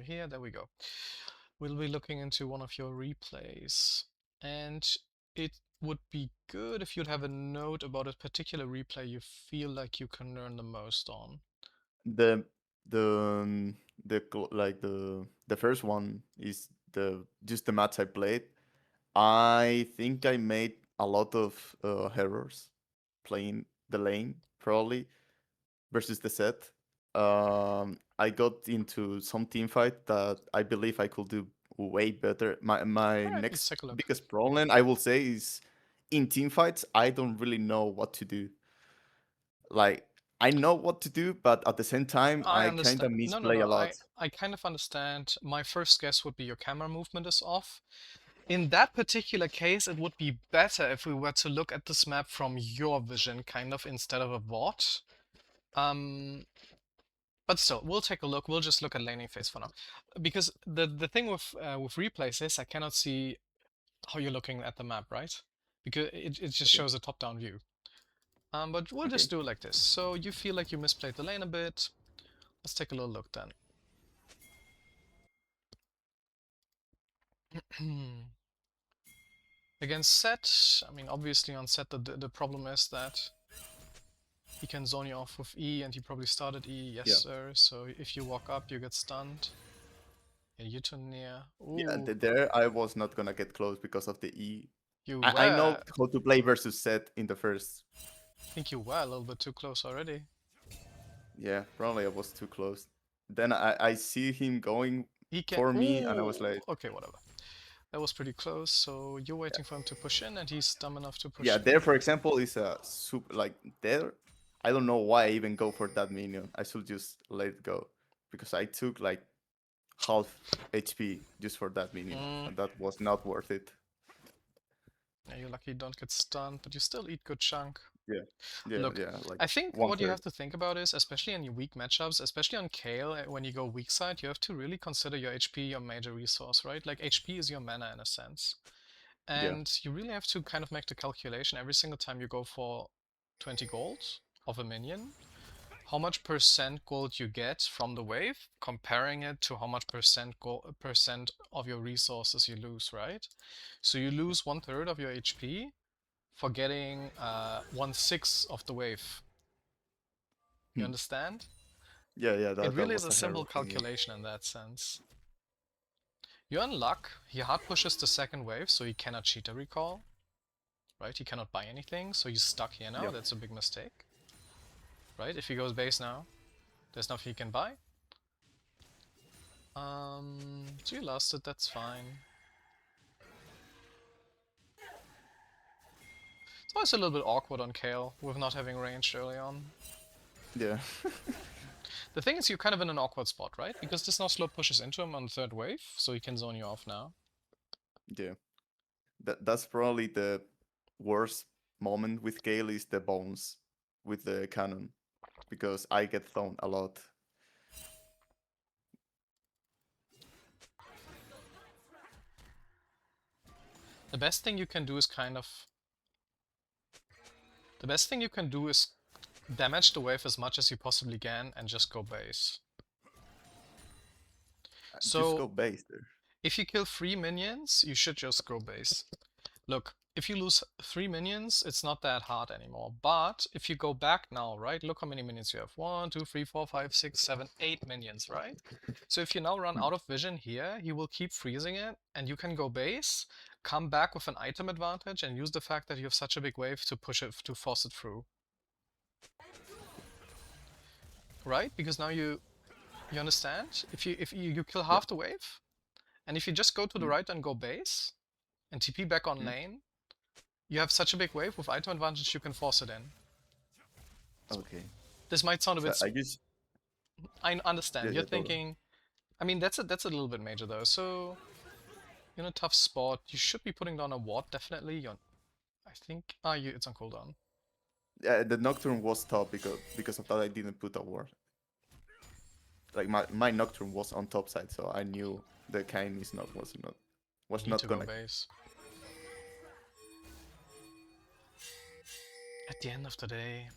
here. There we go. We'll be looking into one of your replays. And it would be good if you'd have a note about a particular replay you feel like you can learn the most on. The the first one is just the match I played. I think I made a lot of errors playing the lane probably versus the set. I got into some team fight that I believe I could do way better. My All right, let's next take a look. biggest problem I will say is in team fights I don't really know what to do. Like I know what to do, but at the same time I I kind understand. of No, misplay a lot. I kind of understand. My first guess would be your camera movement is off. In that particular case, it would be better if we were to look at this map from your vision, kind of, instead of a VOD. But still, we'll take a look. We'll just look at laning phase for now. Because the thing with replays is I cannot see how you're looking at the map, right? Because it just Okay. shows a top-down view. But we'll Okay. just do it like this. So you feel like you misplayed the lane a bit. Let's take a little look then. Against Sett, I mean, obviously on Sett the problem is that he can zone you off with E, and he probably started E, yes Yeah. sir. So if you walk up, you get stunned. Yeah, you're too near. Yeah, Ooh, there I was not gonna get close because of the E. you I know were. how to play versus set in the first. I think you were a little bit too close already. Yeah, probably I was too close. Then I see him going He can. for me, and I was Ooh, like, okay, whatever. That was pretty close. So you're waiting for him to push in, and he's dumb enough to yeah. push There, in. for example, is a super like there. I don't know why I even go for that minion. I should just let it go because I took like half HP just for that minion, Mm, and that was not worth it. yeah, you're lucky you don't get stunned, but you still eat good chunk. Yeah, yeah, Look, yeah. Like I think one what you third. have to think about is, especially in your weak matchups, especially on Kayle, when you go weak side, you have to really consider your HP your major resource, right? Like HP is your mana in a sense. Yeah. And you really have to kind of make the calculation every single time you go for 20 gold of a minion, how much percent gold you get from the wave, comparing it to how much percent of your resources you lose, right? So you lose 1/3 of your HP for getting 1/6 of the wave. You Hmm. understand? Yeah, yeah. It That really is was a a simple horrible thing. Yeah. calculation in that sense. You're in luck. He hard pushes the second wave, so he cannot cheat a recall. Right? He cannot buy anything, so he's stuck here now. Yeah. That's a big mistake. Right? If he goes base now, there's nothing he can buy. So you lost it, that's fine. It's always a little bit awkward on Kayle with not having range early on. Yeah. The thing is, you're kind of in an awkward spot, right? Because this now slow pushes into him on the third wave, so he can zone you off now. Yeah. That's probably the worst moment with Gale is the bones with the cannon because I get thrown a lot. The best thing you can do is kind of... The best thing you can do is damage the wave as much as you possibly can and just go base. Just So, go base there. if you kill 3 minions, you should just go base. Look, if you lose 3 minions, it's not that hard anymore. But if you go back now, right? Look how many minions you have. 1, 2, 3, 4, 5, 6, 7, 8 minions, right? So if you now run Hmm. out of vision here, he will keep freezing it, and you can go base, come back with an item advantage, and use the fact that you have such a big wave to push it, to force it through. Right? Because now you understand? If you kill Yeah. half the wave, and if you just go to the Hmm. right and go base, and TP back on Hmm. lane, you have such a big wave with item advantage you can force it in. Okay. This might sound a So bit. I just I yeah, understand. You're yeah, totally. thinking. I mean, that's a little bit major though. So you're in a tough spot. You should be putting down a ward definitely. I think. It's on cooldown. Yeah, the nocturne was top because of that I didn't put a ward. Like my nocturne was on top side, so I knew the kind is not You was need to not go gonna. base. At the end of the day,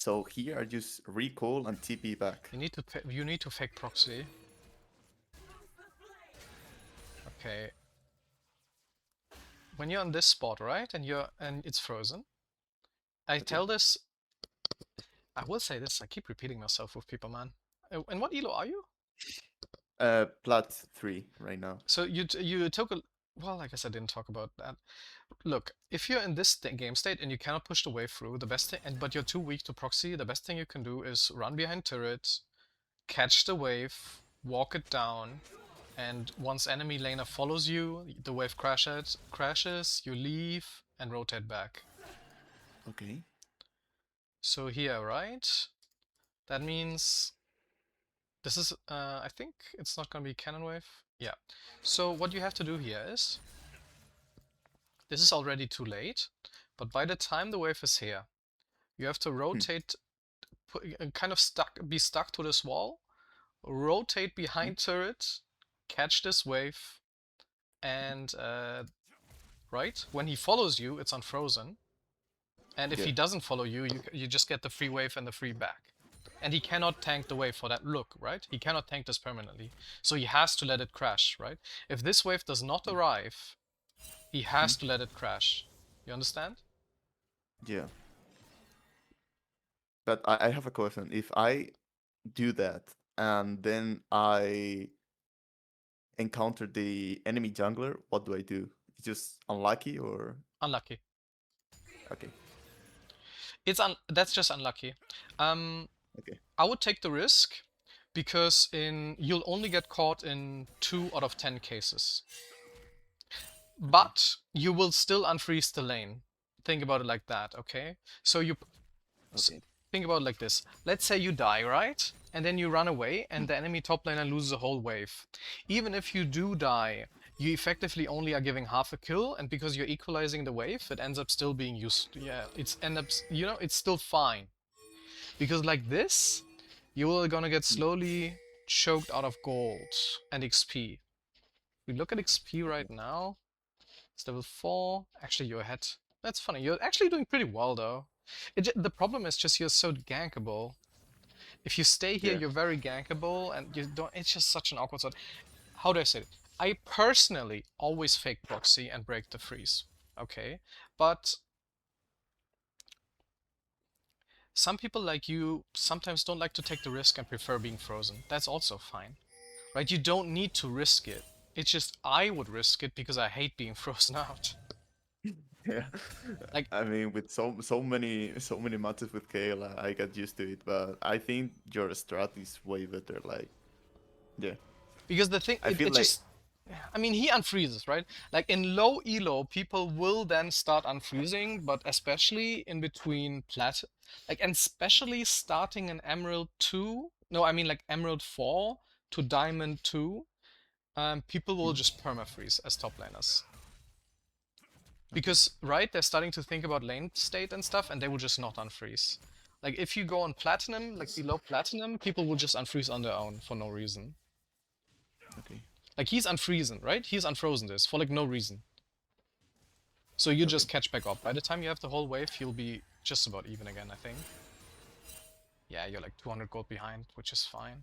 So here I just recall and TP back. You need to fake proxy. Okay. When you're on this spot, right, and it's frozen. I tell this. I will say this. I keep repeating myself with people, man. And what elo are you? Plat 3 right now. So you took a. Well, I guess I didn't talk about that. Look, if you're in this game state and you cannot push the wave through, the best thing, but you're too weak to proxy, the best thing you can do is run behind turret, catch the wave, walk it down, and once enemy laner follows you, the wave crashes, you leave and rotate back. Okay. So here, right? That means this is, I think it's not gonna be cannon wave. Yeah. So what you have to do here is, this is already too late, but by the time the wave is here, you have to rotate, kind of be stuck to this wall, rotate behind turret, catch this wave, and right, when he follows you, it's unfrozen. And if he doesn't follow you, you just get the free wave and the free back. And he cannot tank the wave for that look, right? He cannot tank this permanently. So he has to let it crash, right? If this wave does not arrive, he has to let it crash. You understand? Yeah. But I have a question. If I do that and then I encounter the enemy jungler, what do I do? It's just unlucky or Unlucky. okay. That's just unlucky. Okay. I would take the risk because you'll only get caught in 2 out of 10 cases. But you will still unfreeze the lane. Think about it like that, okay? So think about it like this. Let's say you die, right? And then you run away and the enemy top laner loses a whole wave. Even if you do die, you effectively only are giving half a kill, and because you're equalizing the wave, it ends up still being used. Yeah, it's still fine. Because like this, you're gonna get slowly choked out of gold and XP. We look at XP right now. It's level 4. Actually, you're ahead. That's funny. You're actually doing pretty well, though. The problem is just you're so gankable. If you stay here, you're very gankable, and you don't. It's just such an awkward spot. How do I say it? I personally always fake proxy and break the freeze. Okay, but some people like you sometimes don't like to take the risk and prefer being frozen. That's also fine, right? You don't need to risk it. It's just I would risk it because I hate being frozen out. Yeah. Like, I mean, with so many matches with Kayle, I got used to it. But I think your strat is way better. Like, yeah. because the thing, I feel like I mean, he unfreezes, right? Like in low elo, people will then start unfreezing, but especially in between and especially starting in Emerald 2, no, I mean like Emerald 4 to Diamond 2, people will just permafreeze as top laners. Because, right, they're starting to think about lane state and stuff, and they will just not unfreeze. Like, if you go on Platinum, like below Platinum, people will just unfreeze on their own for no reason. okay. Like, he's unfreezing, right? He's unfrozen this for like no reason. So you just catch back up. By the time you have the whole wave, you'll be just about even again, I think. Yeah, you're like 200 gold behind, which is fine.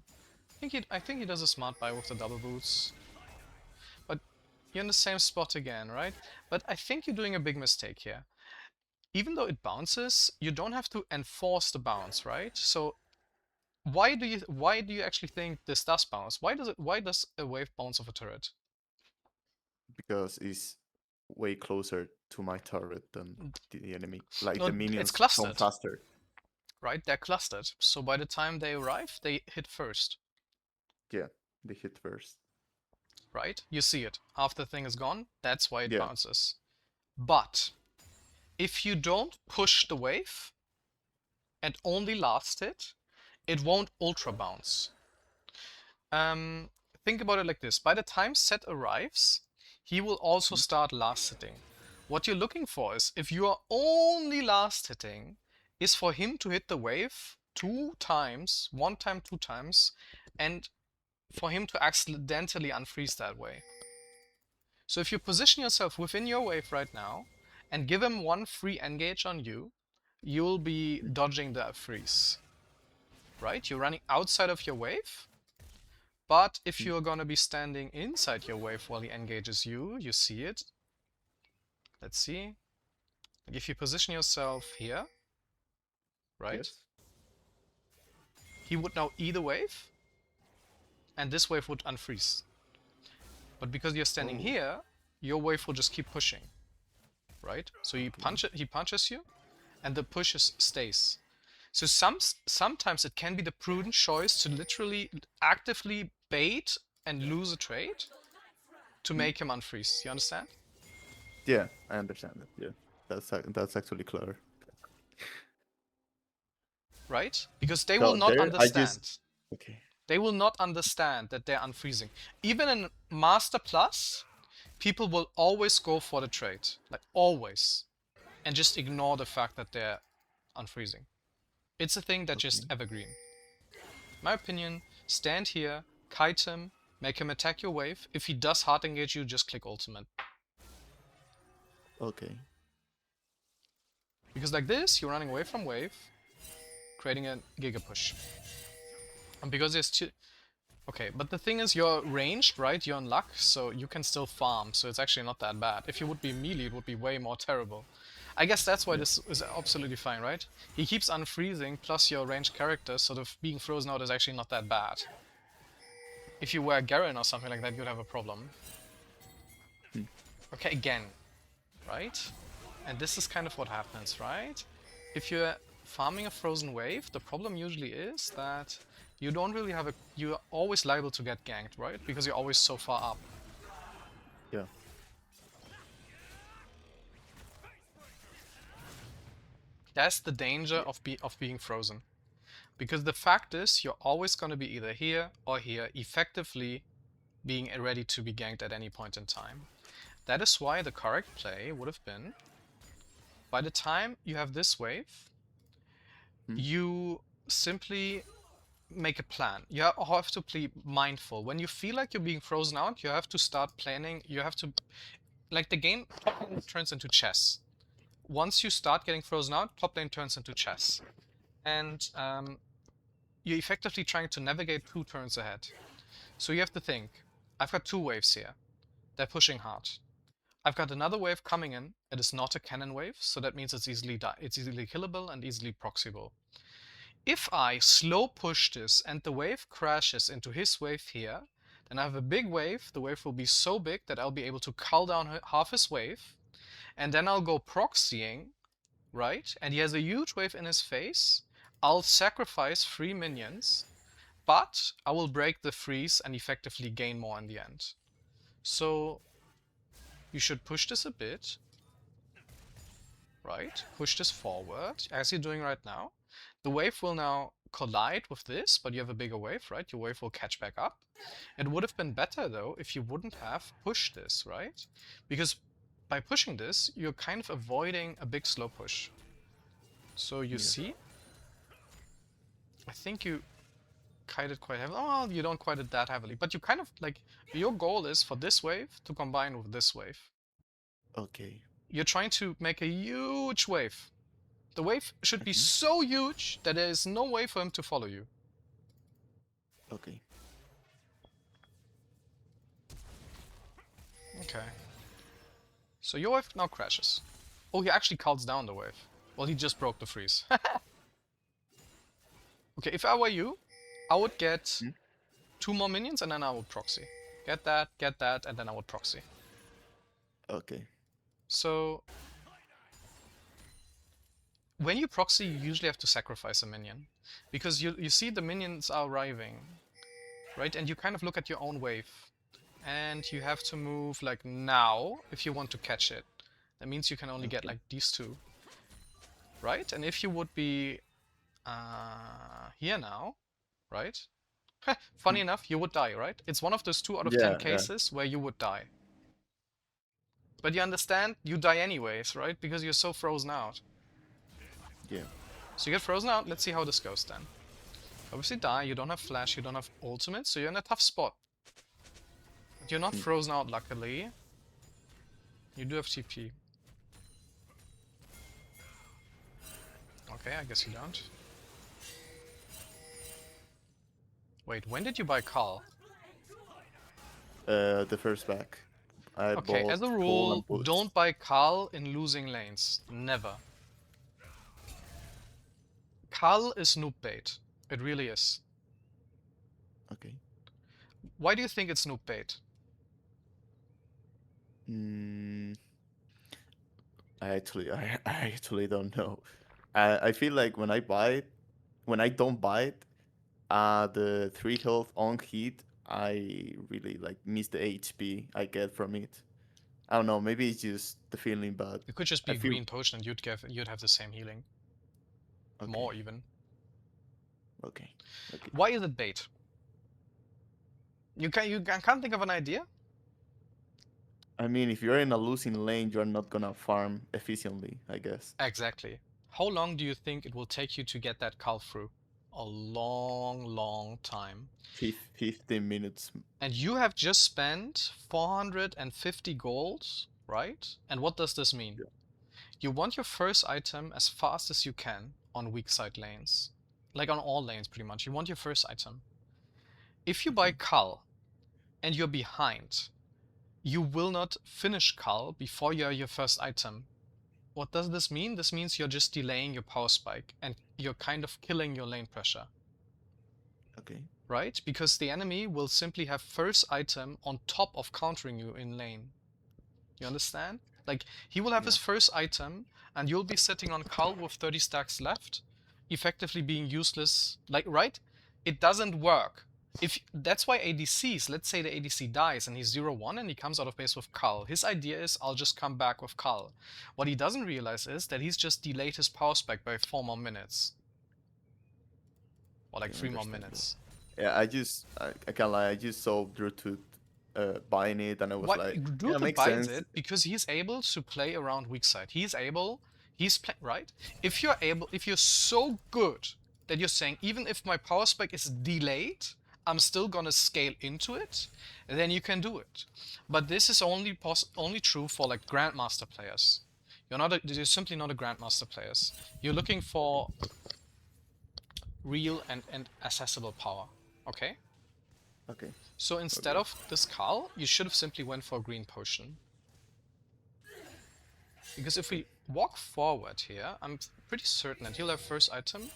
I think he does a smart buy with the double boots. But you're in the same spot again, right? But I think you're doing a big mistake here. Even though it bounces, you don't have to enforce the bounce, right? So why do you actually think this does bounce? Why does a wave bounce off a turret? Because it's way closer to my turret than the enemy. Like No, the it's minions come clustered, faster. right? They're clustered. So by the time they arrive, they hit first, Yeah, they hit first. right? You see it. After the thing is gone, that's why it Yeah. bounces. But if you don't push the wave and only last hit, it won't ultra bounce. Think about it like this. By the time Sett arrives, he will also start last hitting. What you're looking for is, if you are only last hitting, is for him to hit the wave 2 times, 1 time, 2 times, and for him to accidentally unfreeze that way. So if you position yourself within your wave right now, and give him 1 free engage on you, you'll be dodging the freeze, right? You're running outside of your wave, but if you're gonna be standing inside your wave while he engages you, you see it. Let's see. If you position yourself here, right? Yes. He would now E the wave, and this wave would unfreeze. But because you're standing here, your wave will just keep pushing, right? So he punches you, and the push stays. So sometimes it can be the prudent choice to literally actively bait and lose a trade to make him unfreeze. You understand? Yeah, I understand that. Yeah, that's actually clever. Right? Because they So will not there, I understand. just okay. They will not understand that they're unfreezing. Even in Master Plus, people will always go for the trade. Like, always. And just ignore the fact that they're unfreezing. It's a thing that's just evergreen. My opinion, stand here, kite him, make him attack your wave. If he does hard engage you, just click ultimate. Okay. Because like this, you're running away from wave, creating a giga push. And because there's two... Okay, but the thing is, you're ranged, right? You're in luck, so you can still farm, so it's actually not that bad. If you would be melee, it would be way more terrible. I guess that's why this is absolutely fine, right? He keeps unfreezing, plus your ranged character, so the being frozen out is actually not that bad. If you were Garen or something like that, you'd have a problem. Okay, again, right? And this is kind of what happens, right? If you're farming a frozen wave, the problem usually is that you don't really have a... You're always liable to get ganked, right? Because you're always so far up. Yeah. That's the danger of being frozen. Because the fact is, you're always going to be either here or here, effectively being ready to be ganked at any point in time. That is why the correct play would have been, by the time you have this wave, you simply make a plan. You have to be mindful. When you feel like you're being frozen out, you have to start planning. You have to... Like, the game turns into chess. Once you start getting frozen out, top lane turns into chess. And you're effectively trying to navigate 2 turns ahead. So you have to think, I've got 2 waves here. They're pushing hard. I've got another wave coming in. It is not a cannon wave, so that means it's easily killable and easily proxyable. If I slow push this and the wave crashes into his wave here, then I have a big wave. The wave will be so big that I'll be able to cull down half his wave, and then I'll go proxying, right? And he has a huge wave in his face. I'll sacrifice 3 minions, but I will break the freeze and effectively gain more in the end. So you should push this a bit, right? Push this forward, as you're doing right now. The wave will now collide with this, but you have a bigger wave, right? Your wave will catch back up. It would have been better, though, if you wouldn't have pushed this, right? Because by pushing this, you're kind of avoiding a big slow push. So you see, I think you kite it quite heavily. Oh, you don't kite it that heavily, but you kind of like, your goal is for this wave to combine with this wave. Okay. You're trying to make a huge wave. The wave should be so huge that there is no way for him to follow you. Okay. Okay. So your wave now crashes. Oh, he actually calls down the wave. Well, he just broke the freeze. Okay, if I were you, I would get 2 more minions and then I would proxy. Get that, and then I would proxy. Okay. So when you proxy, you usually have to sacrifice a minion. Because you see the minions are arriving, right? And you kind of look at your own wave. And you have to move like now if you want to catch it. That means you can only get like these 2. Right? And if you would be here now, right? Funny enough, you would die, right? It's one of those 2 out of 10 cases where you would die. But you understand, you die anyways, right? Because you're so frozen out. Yeah. So you get frozen out, let's see how this goes then. Obviously die, you don't have flash, you don't have ultimate, so you're in a tough spot. But you're not frozen out, luckily. You do have TP. Okay, I guess you don't. Wait, when did you buy CULL? The first back. I Okay, bought as a CULL rule, and boots. don't buy CULL in losing lanes. Never. CULL is noob bait. It really is. Okay. Why do you think it's noob bait? Mm, I actually don't know. I feel like when I buy it, when I don't buy it, the 3 health on hit, I really like miss the HP I get from it. I don't know, maybe it's just the feeling, but It could just be I a feel green potion and you'd have the same healing. okay, More even. okay, okay. Why is it bait? Can't think of an idea? I mean, if you're in a losing lane, you're not gonna farm efficiently, I guess. Exactly. How long do you think it will take you to get that CULL through? A long, long time. 15 minutes. And you have just spent 450 gold, right? And what does this mean? Yeah. You want your first item as fast as you can on weak side lanes. Like on all lanes pretty much. You want your first item. If you buy Okay, CULL and you're behind, you will not finish CULL before you are your first item. What does this mean? This means you're just delaying your power spike and you're kind of killing your lane pressure, okay. right? Because the enemy will simply have first item on top of countering you in lane. You understand? Like, he will have Yeah, his first item and you'll be sitting on CULL with 30 stacks left, effectively being useless. Like, right? It doesn't work. If that's why ADCs, let's say the ADC dies and he's 0-1 and he comes out of base with CULL. His idea is I'll just come back with CULL. What he doesn't realize is that he's just delayed his power spike by 4 more minutes. Or like okay, 3 more understandable. minutes. Yeah, I can't lie, I just saw Drutu buying it and I was What like, yeah, Drutu makes buys sense. it because he's able to play around weak side. He's playing right. If you're so good that you're saying even if my power spike is delayed, I'm still gonna scale into it, then you can do it. But this is only true for like grandmaster players. You're simply not a grandmaster players. You're looking for real and accessible power. Okay. Okay, So instead okay, of this CULL, you should have simply went for a green potion. Because if okay, we walk forward here, I'm pretty certain that he'll have first item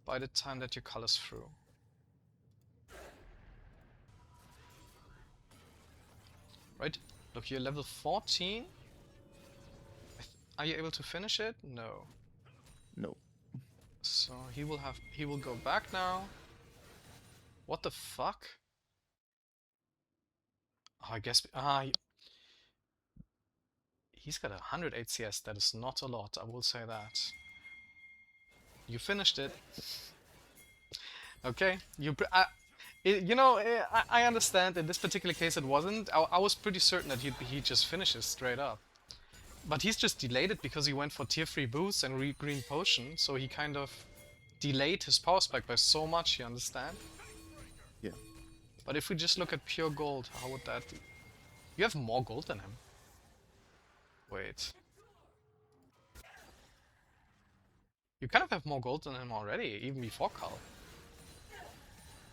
by the time that your CULL is through. Right? Look, you're level 14. Are you able to finish it? No. no. So he will go back now. What the fuck? Oh, I guess, he's got 100 HCS. That is not a lot, I will say that. You finished it. Okay, I understand in this particular case it wasn't. I was pretty certain that he just finishes straight up. But he's just delayed it because he went for tier 3 boost and green potion, so he kind of delayed his power spike by so much, you understand? Yeah. But if we just look at pure gold, how would that be? You have more gold than him. Wait. You kind of have more gold than him already, even before CULL.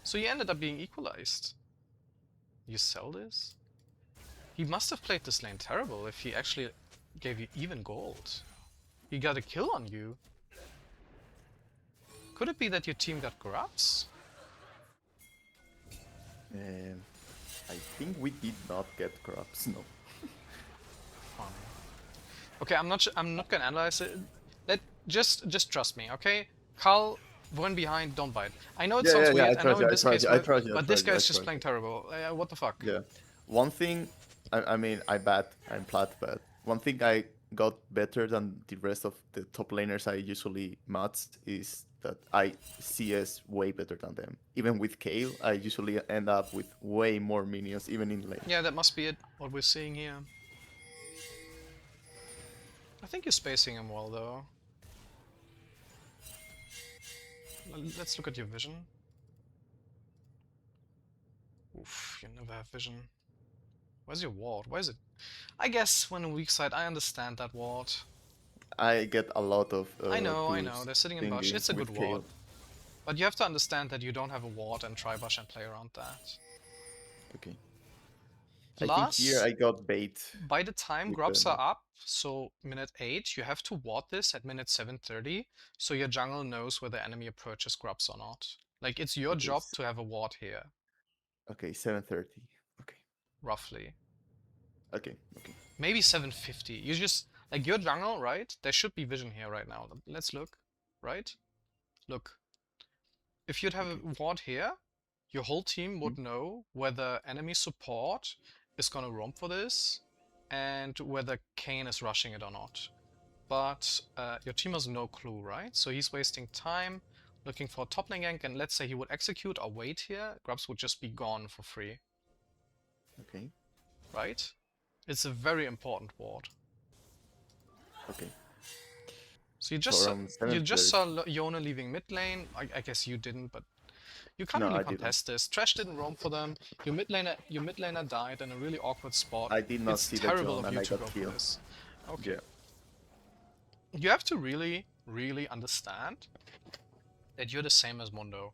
So you ended up being equalized. You sell this? He must have played this lane terrible if he actually gave you even gold. He got a kill on you. Could it be that your team got grubs? Um, I think we did not get crops. No. Okay, I'm not gonna analyze it. Just trust me, okay? CULL went behind, don't bite. I know it Yeah, sounds yeah, yeah. I weird. I know trust in you. I this trust case, you. I trust you. I but this trust you. I guy's just trust playing you. terrible. What the fuck? Yeah. One thing, I mean, I'm plat bad. One thing I got better than the rest of the top laners I usually match is that I CS way better than them. Even with Kayle, I usually end up with way more minions, even in lane. Yeah, that must be it. What we're seeing here. I think you're spacing him well though. Let's look at your vision. Oof, you never have vision. Where's your ward? Why is it? I guess when in weak side, I understand that ward. I get a lot of I know, crews they're sitting in bush. thingy It's a good with ward. Kayle. But you have to understand that you don't have a ward and try bush and play around that. Okay. I think here Plus, I got bait by the time with the grubs are knight. up, so minute 8, you have to ward this at minute 7:30, so your jungle knows whether enemy approaches grubs or not. Like, it's your Okay. job to have a ward here, Okay, 7:30. Okay. roughly. Okay. Okay. Maybe 7:50. You just, like, your jungle, right? There should be vision here right now. Let's look, right? Look. If you'd have a Okay. ward here, your whole team Hmm? would know whether enemy support is gonna roam for this and whether Kayn is rushing it or not. But your team has no clue, right? So he's wasting time looking for a top lane gank, and let's say he would execute or wait here, grubs would just be gone for free, Okay. right? It's a very important ward. Okay. So So around you just 7:30. saw Yona leaving mid lane. I guess you didn't, but you can't No, really I didn't. contest this. Trash didn't roam for them. Your mid laner died in a really awkward spot. I did not It's see the terrible John of and you I to got go for killed. this. Okay. Yeah. You have to really, really understand that you're the same as Mundo.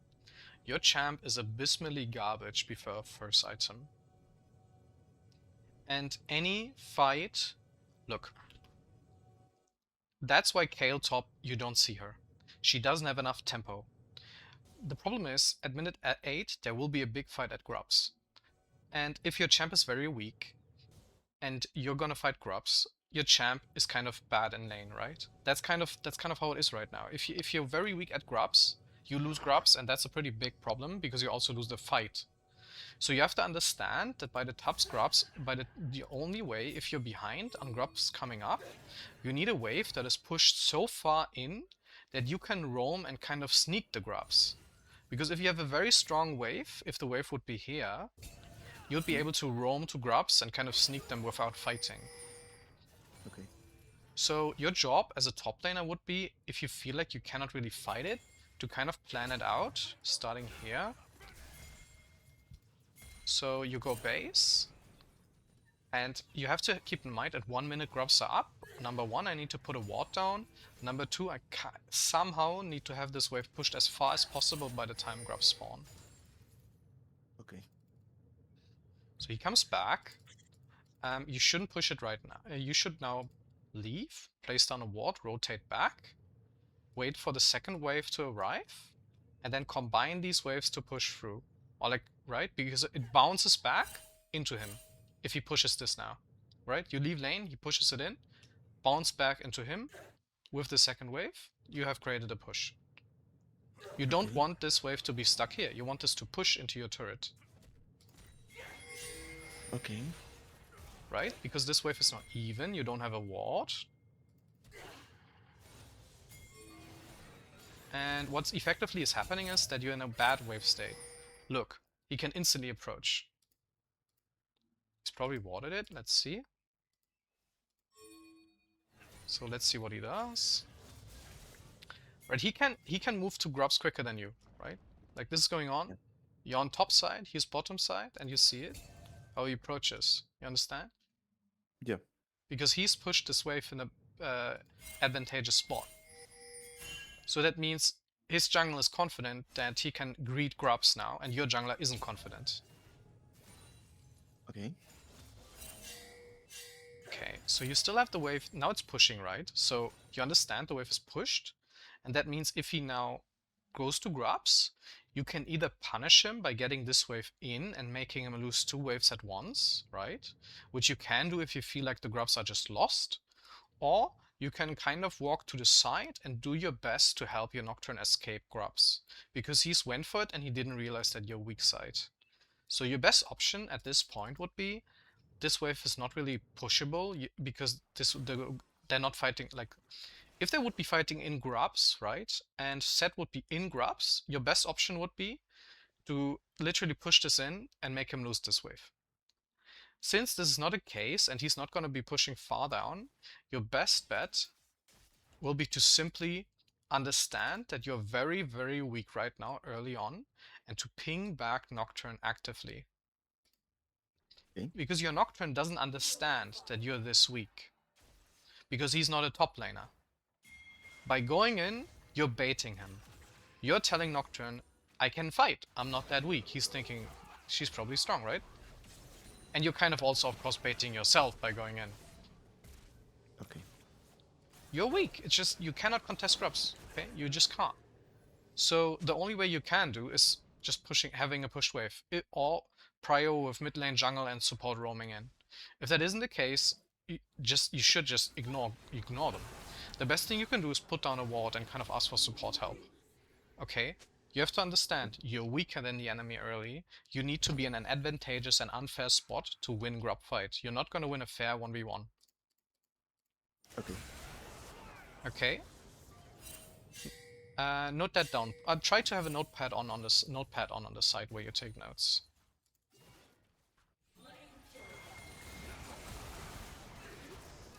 Your champ is abysmally garbage before first item. And any fight... Look. That's why Kayle top, you don't see her. She doesn't have enough tempo. The problem is, at minute 8, there will be a big fight at Grubs. And if your champ is very weak, and you're gonna fight grubs, your champ is kind of bad in lane, right? That's kind of how it is right now. If you're very weak at grubs, you lose grubs, and that's a pretty big problem because you also lose the fight. So you have to understand that by the top grubs, the only way, if you're behind on grubs coming up, you need a wave that is pushed so far in that you can roam and kind of sneak the grubs. Because if you have a very strong wave, if the wave would be here, you'd be Hmm? able to roam to grubs and kind of sneak them without fighting. Okay. So your job as a top laner would be, if you feel like you cannot really fight it, to kind of plan it out, starting here. So you go base, and you have to keep in mind at 1 minute grubs are up. Number 1, I need to put a ward down. Number 2, I somehow need to have this wave pushed as far as possible by the time grubs spawn. Okay. So he comes back. You shouldn't push it right now. You should now leave, place down a ward, rotate back, wait for the second wave to arrive, and then combine these waves to push through. Or like, right? Because it bounces back into him if he pushes this now. Right? You leave lane, he pushes it in, bounce back into him with the second wave, you have created a push. You don't Okay. want this wave to be stuck here. You want this to push into your turret. Okay. Right? Because this wave is not even, you don't have a ward. And what's effectively is happening is that you're in a bad wave state. Look, he can instantly approach. He's probably warded it, let's see. So let's see what he does. Right, he can move to grubs quicker than you, right? Like this is going on. Yeah. You're on top side, he's bottom side, and you see it. How he approaches. You understand? Yeah. Because he's pushed this wave in a advantageous spot. So that means his jungle is confident that he can greet grubs now, and your jungler isn't confident. Okay. Okay, so you still have the wave. Now it's pushing, right? So you understand the wave is pushed, and that means if he now goes to grubs, you can either punish him by getting this wave in and making him lose 2 waves at once, right? Which you can do if you feel like the grubs are just lost, or you can kind of walk to the side and do your best to help your Nocturne escape grubs, because he's went for it and he didn't realize that you're weak side. So your best option at this point would be, this wave is not really pushable because they're not fighting, like, if they would be fighting in grubs, right, and Sett would be in grubs, your best option would be to literally push this in and make him lose this wave. Since this is not a case and he's not going to be pushing far down, your best bet will be to simply understand that you're very, very weak right now early on, and to ping back Nocturne actively. Okay. Because your Nocturne doesn't understand that you're this weak. Because he's not a top laner. By going in, you're baiting him. You're telling Nocturne, I can fight, I'm not that weak. He's thinking, she's probably strong, right? And you're kind of also, of course, baiting yourself by going in. Okay. You're weak. It's just, you cannot contest scrubs, okay? You just can't. So the only way you can do is just having a push wave, or prio with mid lane jungle and support roaming in. If that isn't the case, you should just ignore them. The best thing you can do is put down a ward and kind of ask for support help. Okay? You have to understand, you're weaker than the enemy early. You need to be in an advantageous and unfair spot to win grub fight. You're not going to win a fair 1v1. Okay. Okay? Note that down. Try to have a notepad on the side where you take notes.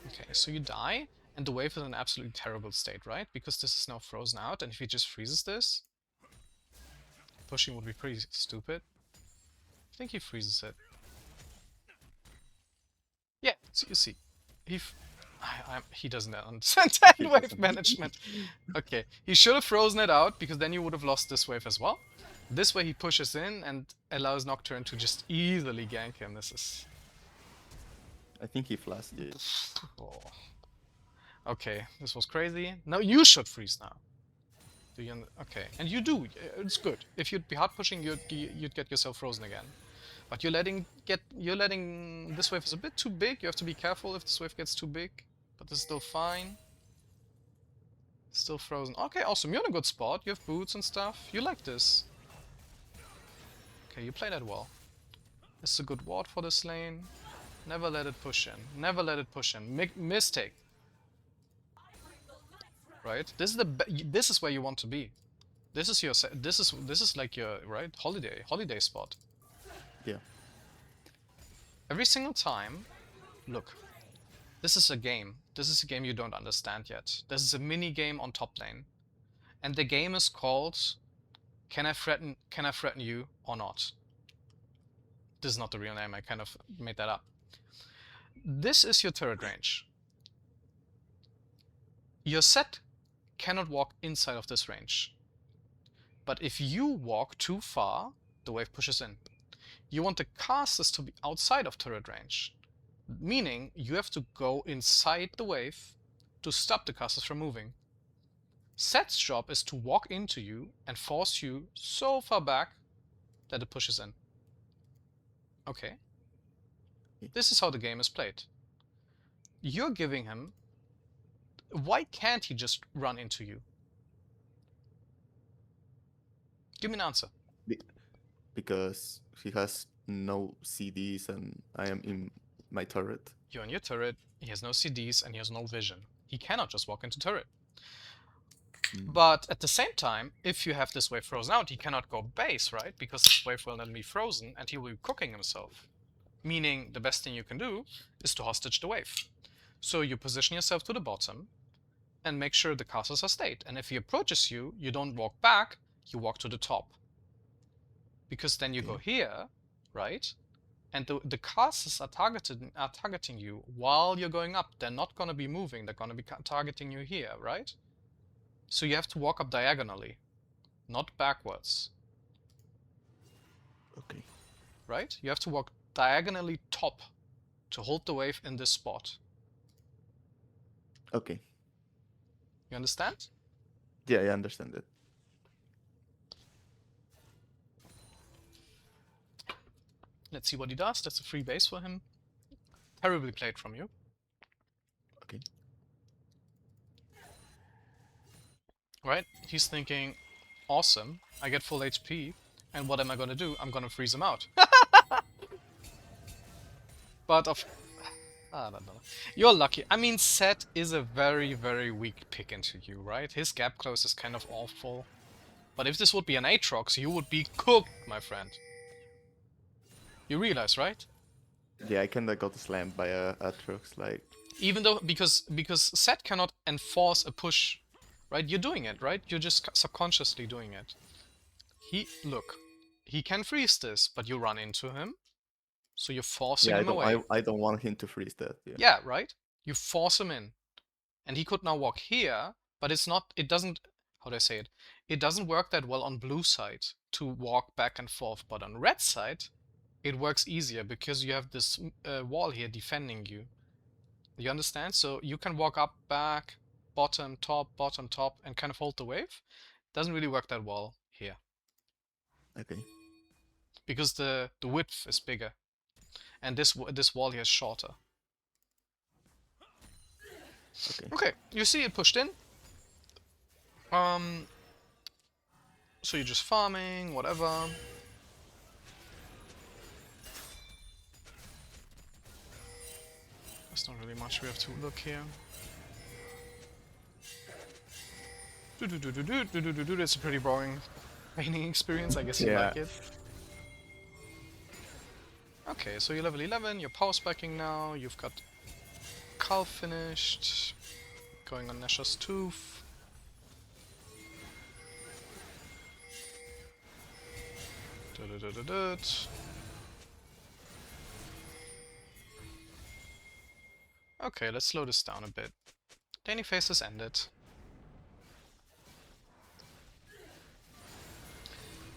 Okay, so you die, and the wave is in an absolutely terrible state, right? Because this is now frozen out, and if he just freezes this, pushing would be pretty stupid. I think he freezes it. Yeah, so you see, he doesn't understand wave management. Okay, he should have frozen it out, because then you would have lost this wave as well. This way he pushes in and allows Nocturne to just easily gank him. This is... I think he flashed it. Oh. Okay, this was crazy. Now you should freeze now. Do you? Okay, and you do. It's good. If you'd be hard pushing, you'd get yourself frozen again. But you're letting this wave is a bit too big. You have to be careful if this wave gets too big. But this is still fine. Still frozen. Okay, awesome. You're in a good spot. You have boots and stuff. You like this. Okay, you play that well. This is a good ward for this lane. Never let it push in. Never let it push in. Mistake. Right? This is where you want to be. This is your this is like your holiday spot. Yeah. Every single time, look. This is a game. This is a game you don't understand yet. This is a mini game on top lane. And the game is called Can I threaten you or not? This is not the real name, I kind of made that up. This is your turret range. Your Sett cannot walk inside of this range. But if you walk too far, the wave pushes in. You want the casters to be outside of turret range, meaning you have to go inside the wave to stop the casters from moving. Sett's job is to walk into you and force you so far back that it pushes in. Okay. This is how the game is played. You're giving him... Why can't he just run into you? Give me an answer. Because he has no CDs and I am in my turret. You're in your turret, he has no CDs and he has no vision. He cannot just walk into turret. But at the same time, if you have this wave frozen out, he cannot go base, right? Because this wave will then be frozen and he will be cooking himself. Meaning the best thing you can do is to hostage the wave. So you position yourself to the bottom and make sure the casters are stayed. And if he approaches you, you don't walk back, you walk to the top. Because then you go here, right? And the casters are targeting you while you're going up. They're not going to be moving, they're going to be targeting you here, right? So you have to walk up diagonally, not backwards. Okay. Right? You have to walk diagonally top to hold the wave in this spot. Okay. You understand? Yeah, I understand it. Let's see what he does. That's a free base for him. Terribly played from you. Okay. Right? He's thinking, awesome, I get full HP, and what am I gonna do? I'm gonna freeze him out. But I don't know. You're lucky. I mean, Sett is a very, very weak pick into you, right? His gap close is kind of awful. But if this would be an Aatrox, you would be cooked, my friend. You realize, right? Yeah, I kinda got slammed by a Aatrox, like... Even though, because Sett cannot enforce a push, right? You're doing it, right? You're just subconsciously doing it. Look, he can freeze this, but you run into him, so you're forcing him away. I don't want him to freeze that. Yeah, right? You force him in. And he could now walk here, but it's not, it doesn't, how do I say it? It doesn't work that well on blue side to walk back and forth, but on red side, it works easier because you have this wall here defending you. You understand? So you can walk up, back, bottom, top, and kind of hold the wave. Doesn't really work that well here Okay. because the width is bigger, and this wall here is shorter. Okay. Okay, you see it pushed in. So you're just farming, whatever. There's not really much we have to look here. It's a pretty boring training experience, I guess you like it. Okay, so you're level 11, you're power spiking now, you've got CULL finished, going on Nashor's Tooth. Okay, let's slow this down a bit. Daily phase has ended.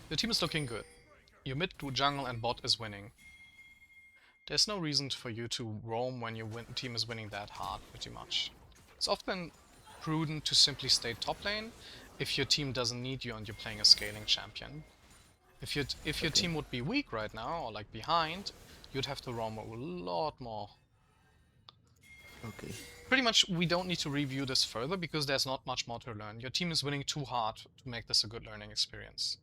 Your team is looking good. Your mid, jungle and bot is winning. There's no reason for you to roam when your team is winning that hard, pretty much. It's often prudent to simply stay top lane if your team doesn't need you and you're playing a scaling champion. If your team would be weak right now, or like behind, you'd have to roam a lot more. Okay. Pretty much, we don't need to review this further because there's not much more to learn. Your team is winning too hard to make this a good learning experience.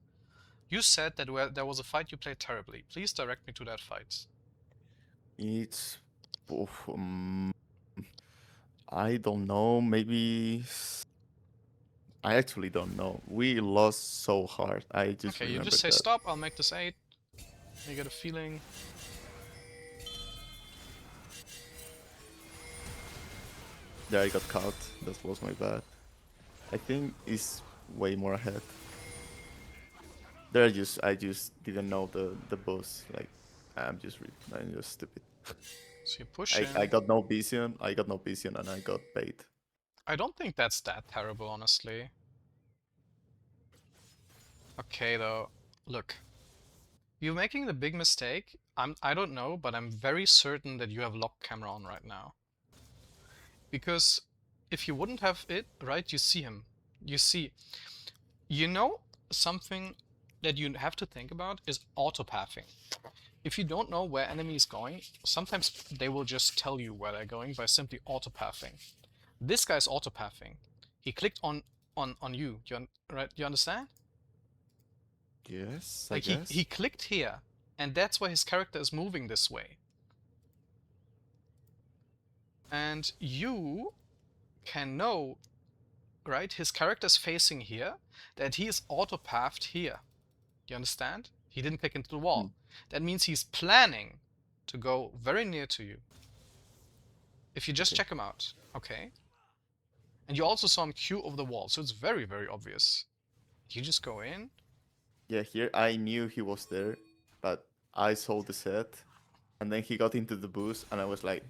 You said that there was a fight you played terribly. Please direct me to that fight. It's... I don't know, maybe... I actually don't know. We lost so hard. I just okay, you remember just say that. stop, I'll make this 8. You get a feeling. There I got caught. That was my bad. I think it's way more ahead. There I just didn't know the boss. Like I'm just stupid. So you push in. I got no vision. I got no vision, and I got bait. I don't think that's that terrible, honestly. Okay, though, look. You're making the big mistake. I don't know, but I'm very certain that you have lock camera on right now. Because if you wouldn't have it, right, you see him. You know something that you have to think about is autopathing. If you don't know where enemy is going, sometimes they will just tell you where they're going by simply autopathing. This guy's autopathing. He clicked on you. You understand? Yes, Like I guess. he clicked here, and that's why his character is moving this way. And you can know, right? His character is facing here, that he is autopathed here. You understand? He didn't click into the wall. That means he's planning to go very near to you. If you just check him out, okay? And you also saw him queue over the wall, so it's very, very obvious. You just go in. Yeah, here I knew he was there, but I saw the Sett, and then he got into the boost, and I was like,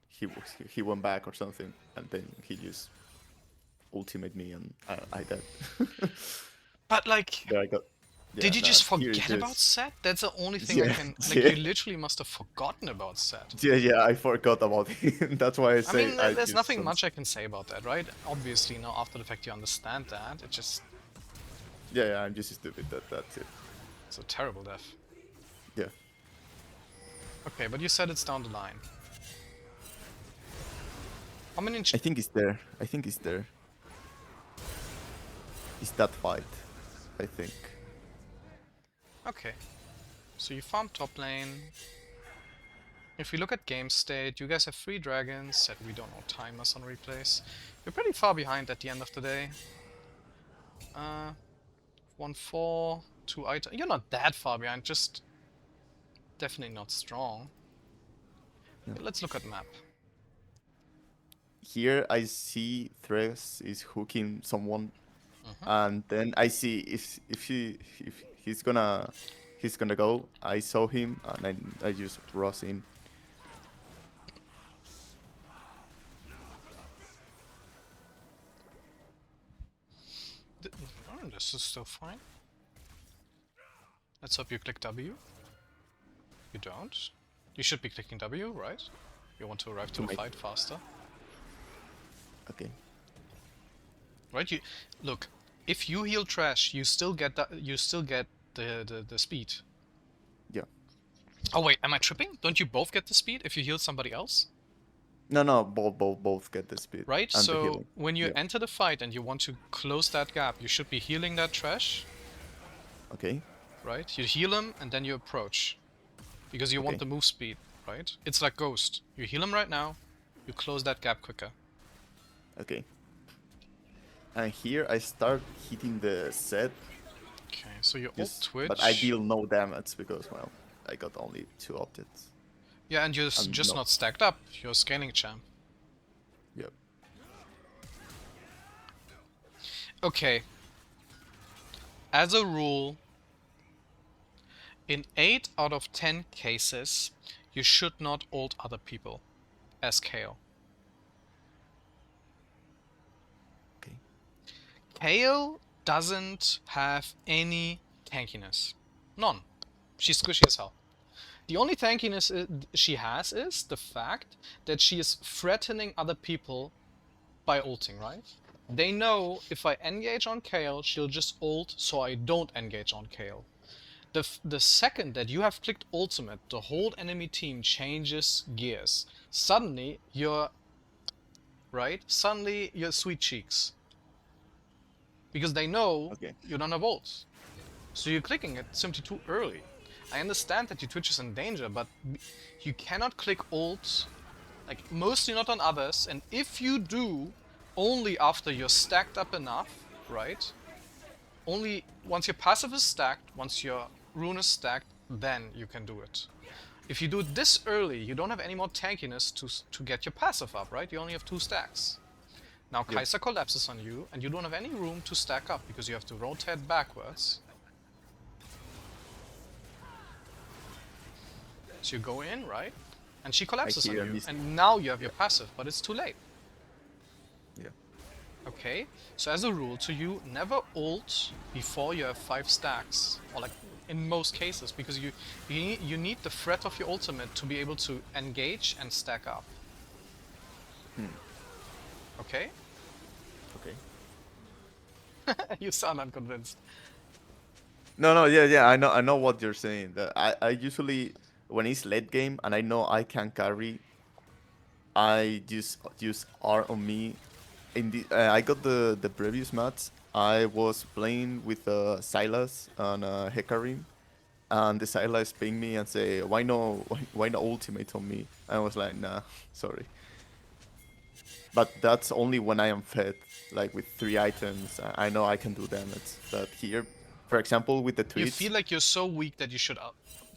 he went back or something, and then he just ultimate me, and I died. But like, there I got. Yeah, did you just forget about Sett? That's the only thing I can. Like, you literally must have forgotten about Sett. Yeah, I forgot about him. That's why I say. I mean, there's nothing much I can say about that, right? Obviously, now after the fact, you understand that. It just. Yeah, I'm just stupid. That's it. It's a terrible death. Yeah. Okay, but you said it's down the line. How many? I think it's there. It's that fight, I think. Okay. So you farm top lane. If we look at game state, you guys have 3 dragons, Said we don't know timers on replays. You're pretty far behind at the end of the day. 1-4, 2 items. You're not that far behind, just definitely not strong. Yeah. Let's look at map. Here I see Thresh is hooking someone, and then I see if he's gonna go. I saw him, and I just rush in. Oh, this is still fine. Let's hope you click W. You don't. You should be clicking W, right? You want to arrive to the fight faster. Okay. Right? You look. If you heal trash, you still get that. You still get the speed. Yeah. Oh wait, am I tripping? Don't you both get the speed if you heal somebody else? No, both get the speed. Right? And the So healing. when you enter the fight and you want to close that gap, you should be healing that trash. Okay. Right? You heal him and then you approach. Because you want the move speed, right? It's like Ghost. You heal him right now, you close that gap quicker. Okay. And here I start hitting the Sett. Okay, so you ult Twitch. But I deal no damage because, well, I got only 2 objects. Yeah, and you're just not stacked up. You're a scaling champ. Yep. Okay. As a rule, in 8 out of 10 cases, you should not ult other people as Kayle. Okay. Kayle doesn't have any tankiness. None. She's squishy as hell. The only tankiness she has is the fact that she is threatening other people by ulting, right? They know if I engage on Kayle, she'll just ult, so I don't engage on Kayle. The second that you have clicked ultimate, the whole enemy team changes gears. Suddenly, you're... Right? Suddenly, you're sweet cheeks. Because they know you don't have ults. So you're clicking it simply too early. I understand that your Twitch is in danger, but you cannot click ult, like mostly not on others, and if you do, only after you're stacked up enough, right? Only once your passive is stacked, once your rune is stacked, then you can do it. If you do it this early, you don't have any more tankiness to get your passive up, right? You only have 2 stacks. Now Kai'Sa collapses on you, and you don't have any room to stack up, because you have to rotate backwards. So you go in, right? And she collapses on you, and now you have your passive, but it's too late. Yeah. Okay, so as a rule to you, never ult before you have 5 stacks, or like in most cases, because you need the threat of your ultimate to be able to engage and stack up. Okay? Okay. You sound unconvinced. No, yeah, I know what you're saying. I usually, when it's late game and I know I can carry, I just use R on me. In the I got the previous match. I was playing with Silas and Hecarim, and the Silas ping me and say, why no ultimate on me? I was like, nah, sorry. But that's only when I am fed, like with 3 items. I know I can do damage. But here, for example, with the tweets... You feel like you're so weak that you should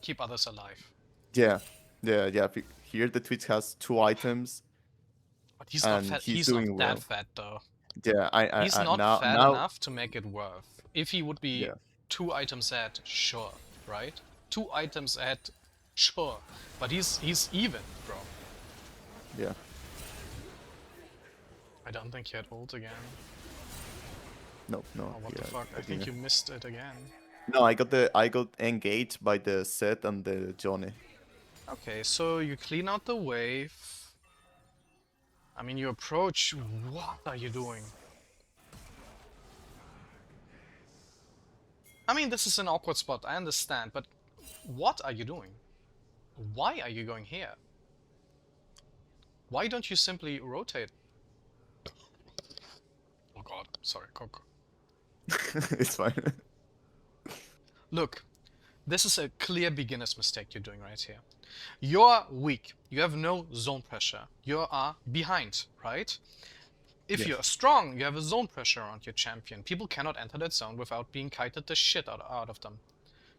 keep others alive. Yeah. Here the tweets has 2 items. But he's not fat. He's not that fat though. Yeah, he's not fat enough to make it worth. If he would be 2 items ahead, sure, right? 2 items ahead, sure. But he's even, bro. Yeah. I don't think he had ult again. No. Oh, what the fuck? I think you missed it again. No, I got engaged by the Sett and the Johnny. Okay, so you clean out the wave. I mean, you approach. What are you doing? I mean, this is an awkward spot, I understand, but what are you doing? Why are you going here? Why don't you simply rotate? Oh god, sorry, Coco. It's fine. Look, this is a clear beginner's mistake you're doing right here. You're weak. You have no zone pressure. You are behind, right? If you're strong, you have a zone pressure around your champion. People cannot enter that zone without being kited the shit out of them.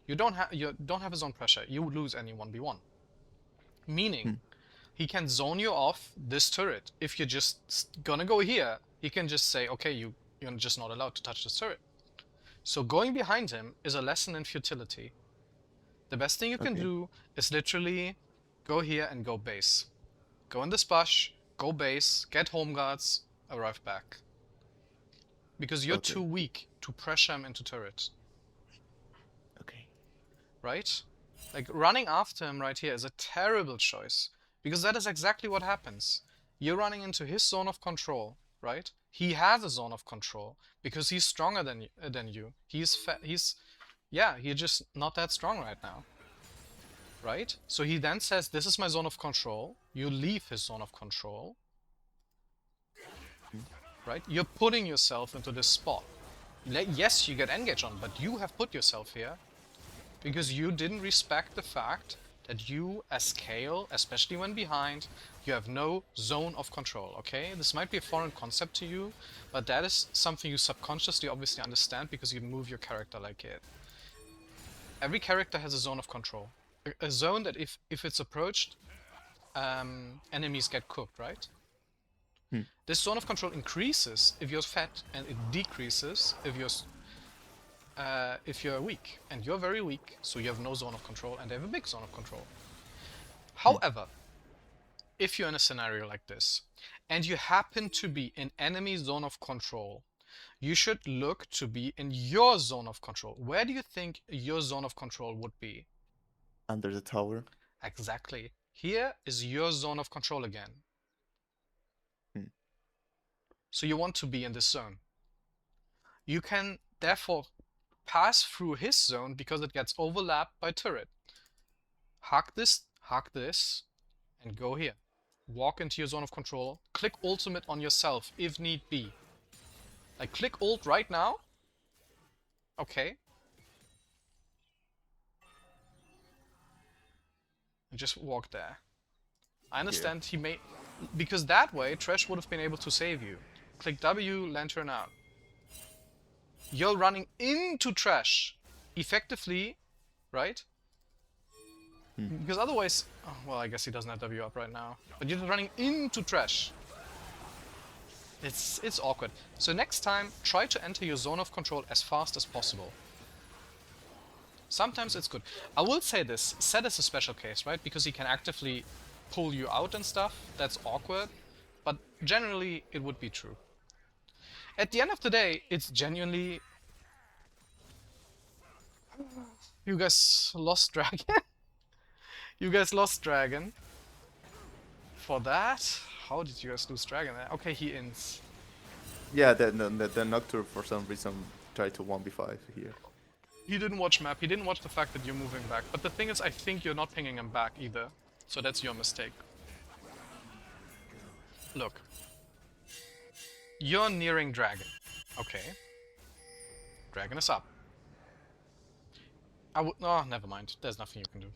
You don't have a zone pressure. You would lose any 1v1. Meaning, he can zone you off this turret. If you're just gonna go here, he can just say, okay, you're just not allowed to touch this turret. So going behind him is a lesson in futility. The best thing you can do is literally go here and go base. Go in this bush, go base, get home guards, arrive back. Because you're too weak. to pressure him into turret. Okay. Right? Like, running after him right here is a terrible choice, because that is exactly what happens. You're running into his zone of control, right? He has a zone of control because he's stronger than you. He's just not that strong right now. Right? So he then says, this is my zone of control. You leave his zone of control. Right? You're putting yourself into this spot. Yes, you get engaged on, but you have put yourself here because you didn't respect the fact that you, as Kayle, especially when behind, you have no zone of control, okay? This might be a foreign concept to you, but that is something you subconsciously obviously understand because you move your character like it. Every character has a zone of control. A zone that if it's approached, enemies get cooked, right? This zone of control increases if you're fat, and it decreases if you're weak. And you're very weak, so you have no zone of control, and they have a big zone of control. However, if you're in a scenario like this, and you happen to be in enemy zone of control, you should look to be in your zone of control. Where do you think your zone of control would be? Under the tower. Exactly. Here is your zone of control again. So you want to be in this zone. You can therefore pass through his zone because it gets overlapped by turret. Hack this, and go here. Walk into your zone of control. Click ultimate on yourself if need be. Like, click ult right now. Okay. And just walk there. I understand he may... Because that way, Trash would have been able to save you. Click W, Lantern out. You're running into Trash. Effectively, right? Because otherwise... Oh, well, I guess he doesn't have W up right now. But you're running into Trash. It's awkward. So next time, try to enter your zone of control as fast as possible. Sometimes it's good. I will say this, Sett is a special case, right? Because he can actively pull you out and stuff. That's awkward. But generally, it would be true. At the end of the day, it's genuinely... You guys lost Dragon? You guys lost Dragon. For that? How did you guys lose Dragon? Okay, he ins. Yeah, the Nocturne for some reason tried to 1v5 here. He didn't watch map, he didn't watch the fact that you're moving back. But the thing is, I think you're not pinging him back either. So that's your mistake. Look. You're nearing Dragon. Okay. Dragon is up. Oh, never mind. There's nothing you can do.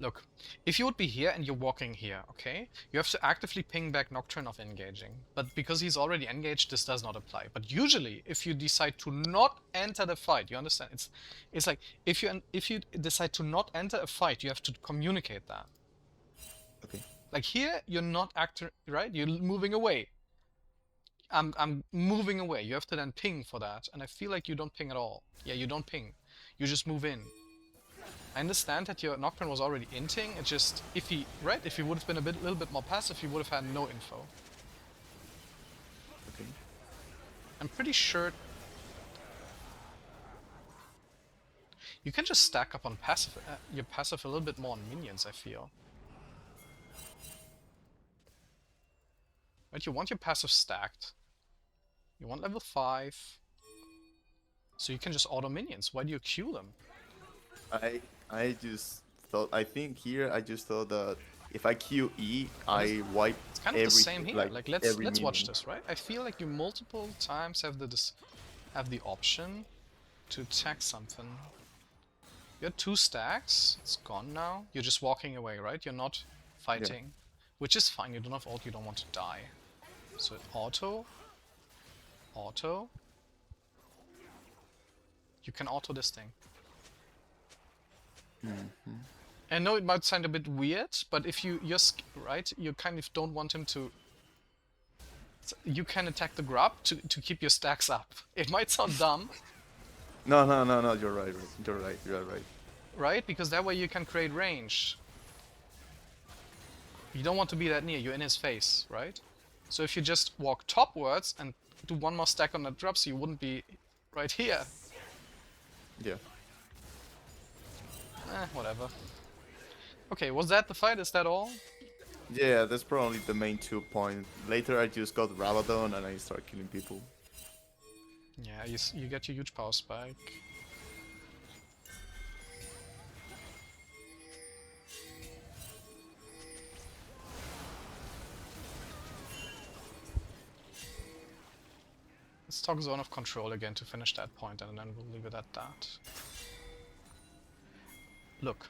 Look, if you would be here and you're walking here, okay? You have to actively ping back Nocturne of engaging. But because he's already engaged, this does not apply. But usually, if you decide to not enter the fight, you understand? It's like, if you decide to not enter a fight, you have to communicate that. Okay. Like here, you're not right? You're moving away. I'm moving away. You have to then ping for that. And I feel like you don't ping at all. Yeah, you don't ping. You just move in. I understand that your Nocturne was already inting, it just, if he would have been a little bit more passive, he would have had no info. Okay. I'm pretty sure... You can just stack up on passive, your passive a little bit more on minions, I feel. Right, you want your passive stacked. You want level 5. So you can just auto minions, why do you queue them? I just thought, I think here I just thought that if I QE, I wipe It's kind of the same here. Like let's minion. watch this, right? I feel like you multiple times have the option to attack something. You had 2 stacks. It's gone now. You're just walking away, right? You're not fighting, which is fine. You don't have ult. You don't want to die. So auto. You can auto this thing. I know it might sound a bit weird, but if you're right, you kind of don't want him to... You can attack the grub to keep your stacks up. It might sound dumb. No, you're right. You're right. Right? Because that way you can create range. You don't want to be that near, you're in his face, right? So if you just walk topwards and do one more stack on the drop, so you wouldn't be Right here. Yeah. Whatever. Okay, was that the fight? Is that all? Yeah, that's probably the main 2 point. Later I just got Rabadon and I start killing people. Yeah, you get your huge power spike. Let's talk zone of control again to finish that point, and then we'll leave it at that. Look,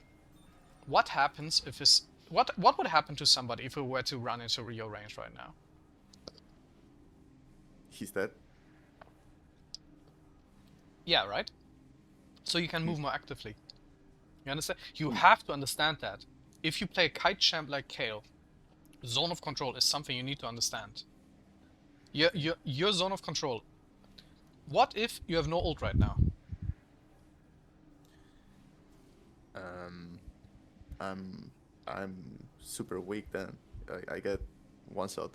what happens if this... What would happen to somebody if we were to run into Rio range right now? He's dead. Yeah, right? So you can move more actively. You understand? You Hmm. have to understand that. If you play a kite champ like Kayle, zone of control is something you need to understand. Your zone of control. What if you have no ult right now? Um, I'm super weak then. I get one shot.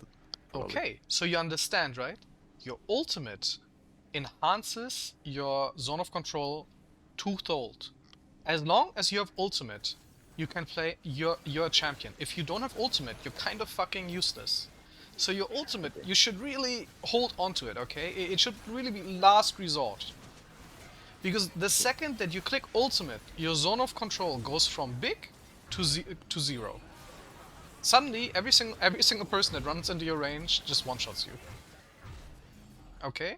Probably. Okay, so you understand, right? Your ultimate enhances your zone of control twofold. As long as you have ultimate, you can play you're a champion. If you don't have ultimate, you're kind of fucking useless. So your ultimate, Okay. you should really hold on to it, okay? It should really be last resort. Because the second that you click ultimate, your zone of control goes from big to zero. Suddenly, every single person that runs into your range just one-shots you. Okay?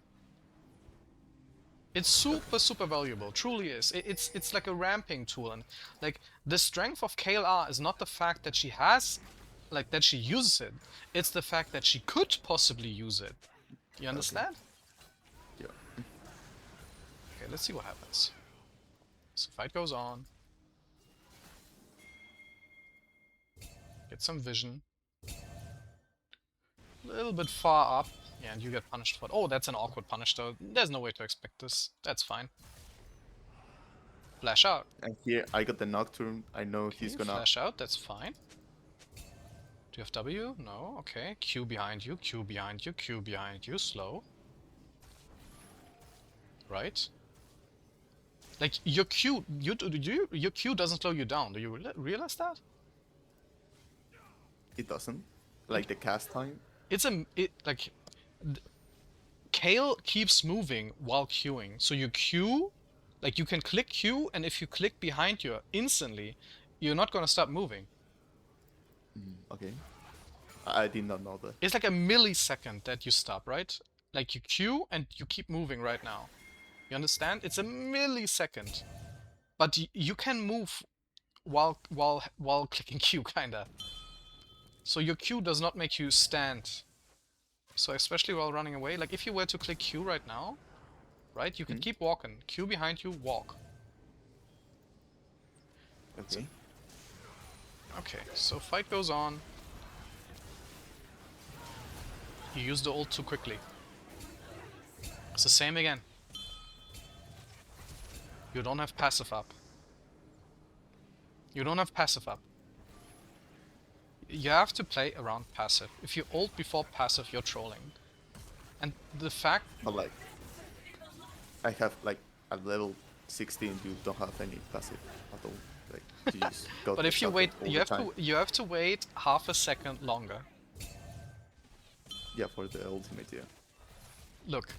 It's super valuable, truly is. It's like a ramping tool, and like the strength of Kayle R is not the fact that she has, like that she uses it. It's the fact that she could possibly use it. You Okay. understand? Yeah. Okay, let's see what happens. So fight goes on. Get some vision. A little bit far up. Yeah, and you get punished for it. Oh, that's an awkward punish though. There's no way to expect this. That's fine. Flash out. And here I got the Nocturne. I know Okay, he's gonna. flash out, that's fine. Do you have W? No, okay. Q behind you, Q behind you, Q behind you, slow. Right? Like, your Q, your Q doesn't slow you down, do you realize that? It doesn't. Like the cast time. Like, Kayle keeps moving while queuing, so you Q, like you can click Q, and if you click behind you instantly, you're not gonna stop moving. Okay. I did not know that. It's like a millisecond that you stop, right? Like you Q and you keep moving right now. You understand? It's a millisecond. But you can move while clicking Q, kinda. So your Q does not make you stand. So especially while running away, like if you were to click Q right now, right, you can keep walking. Q behind you, walk. Okay. Okay, so fight goes on. You use the ult too quickly. It's the same again. You don't have passive up. You don't have passive up. You have to play around passive. If you ult before passive, you're trolling. And the fact... But like, I have like at level 16, you don't have any passive at all. Like, you just got But the if you shot wait, all the time. you have to wait half a second longer. Yeah, for the ultimate, yeah. Look.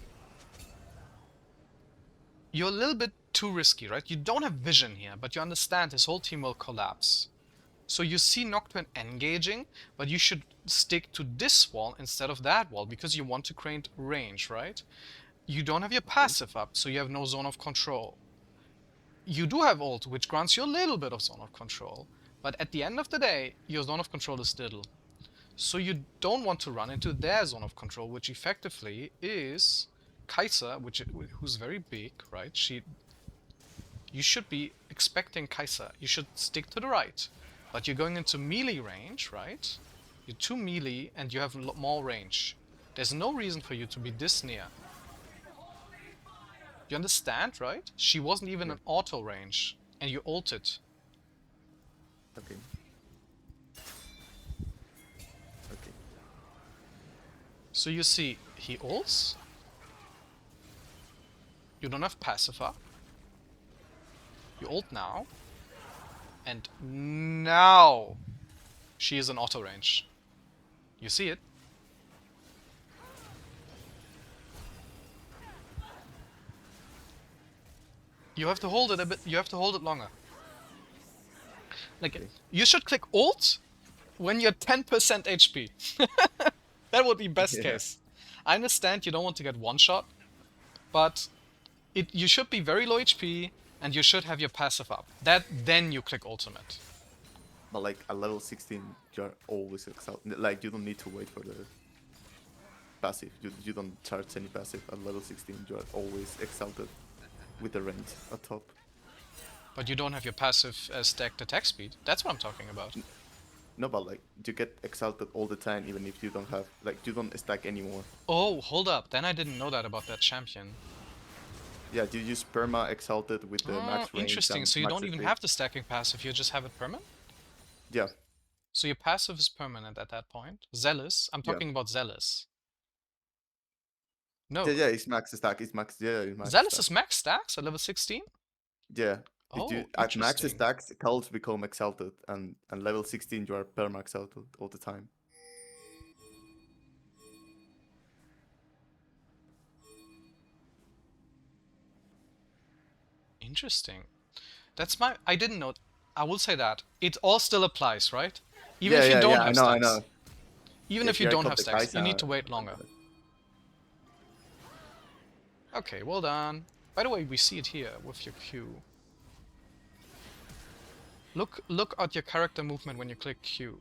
You're a little bit too risky, right? You don't have vision here, but you understand his whole team will collapse. So you see Nocturne engaging, but you should stick to this wall instead of that wall, because you want to create range, right? You don't have your passive up, so you have no zone of control. You do have ult, which grants you a little bit of zone of control, but at the end of the day, your zone of control is little. So you don't want to run into their zone of control, which effectively is Kai'Sa, who's very big, right? You should be expecting Kai'Sa. You should stick to the right. But you're going into melee range, right? You're too melee and you have more range. There's no reason for you to be this near. You understand, right? She wasn't even Yeah. in auto range, and you ulted. Okay. Okay. So you see, he ults. You don't have passive up. You ult now. And now she is in auto range. You see it? You have to hold it a bit. You have to hold it longer. Like, Okay. you should click ult when you're 10% HP. That would be best Yeah. case. I understand you don't want to get one shot, but you should be very low HP and you should have your passive up. Then you click ultimate. But like at level 16, you're always exalted. Like you don't need to wait for the passive. You don't charge any passive at level 16. You are always exalted with the range at top. But you don't have your passive stacked attack speed. That's what I'm talking about. No, but like you get exalted all the time, even if you don't have like you don't stack anymore. Oh, hold up. Then I didn't know that about that champion. Yeah, you use perma exalted with the max range Interesting. and So you max don't even speed. have the stacking passive. You just have it permanent? Yeah, So your passive is permanent at that point. Zealous. I'm yeah. talking about Zealous. No. Yeah, it's max stack. It's max. Yeah, it's max Zealous stack. is max stacks at level 16? Yeah. If you Oh, at max interesting. stacks, culls become exalted, and level 16 you are perma exalted all the time. Interesting. I didn't know. I will say that. It all still applies, right? Even Yeah, if you yeah, don't yeah. I have know, I stacks. know. Even Yeah, if you here I don't got have the stacks, you need Kaisa. to wait longer. Okay, well done. By the way, we see it here with your Q. Look at your character movement when you click Q.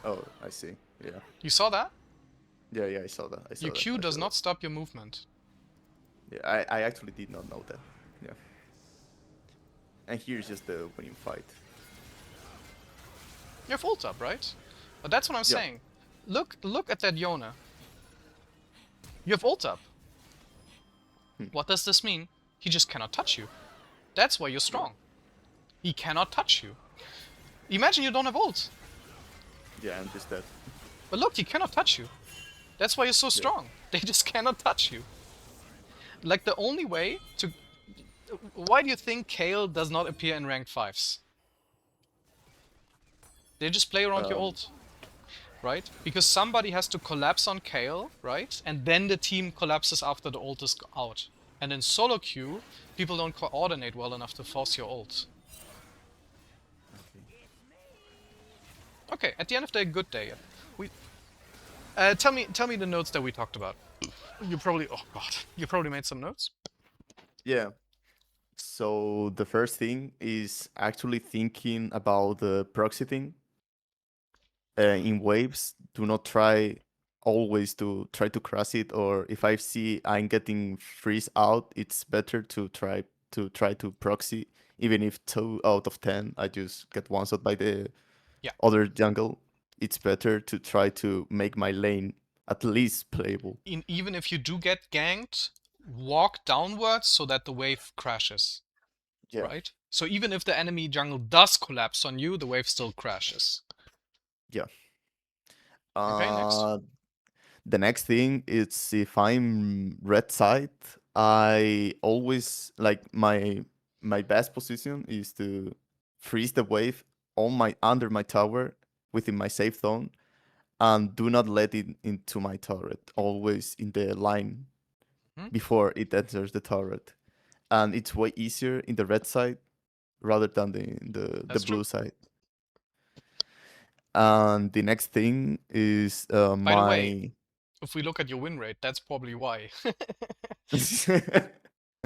Oh, I see. Yeah. You saw that? Yeah, yeah, I saw that. I saw Your that. Q I does saw that. not stop your movement. Yeah, I actually did not know that. Yeah. And here's just the winning fight. You have ult up, right? But that's what I'm Yeah. saying. Look at that Yona. You have ult up. Hmm. What does this mean? He just cannot touch you. That's why you're Yeah. strong. He cannot touch you. Imagine you don't have ult. Yeah, I'm just dead. But look, he cannot touch you. That's why you're so Yeah. strong. They just cannot touch you. Like, the only way to... Why do you think Kayle does not appear in ranked 5s? They just play around your ult, right? Because somebody has to collapse on Kayle, right? And then the team collapses after the ult is out. And in solo queue, people don't coordinate well enough to force your ult. Okay. Okay, at the end of the day, good day. We tell me the notes that we talked about. You probably you probably made some notes. Yeah. So the first thing is actually thinking about the proxy thing. In waves, do not try always to try to crush it, or if I see I'm getting freeze out, it's better to try to proxy. Even if 2 out of 10 I just get one shot by the Yeah. other jungle, it's better to try to make my lane at least playable. Even if you do get ganked, walk downwards so that the wave crashes. Yeah. Right? So even if the enemy jungle does collapse on you, the wave still crashes. Yeah. Okay, next. The next thing is if I'm red side, I always like my best position is to freeze the wave on my under my tower within my safe zone and do not let it into my turret. Always in the line before it enters the turret. And it's way easier in the red side rather than the blue side. And the next thing is By the way, my if we look at your win rate, that's probably why.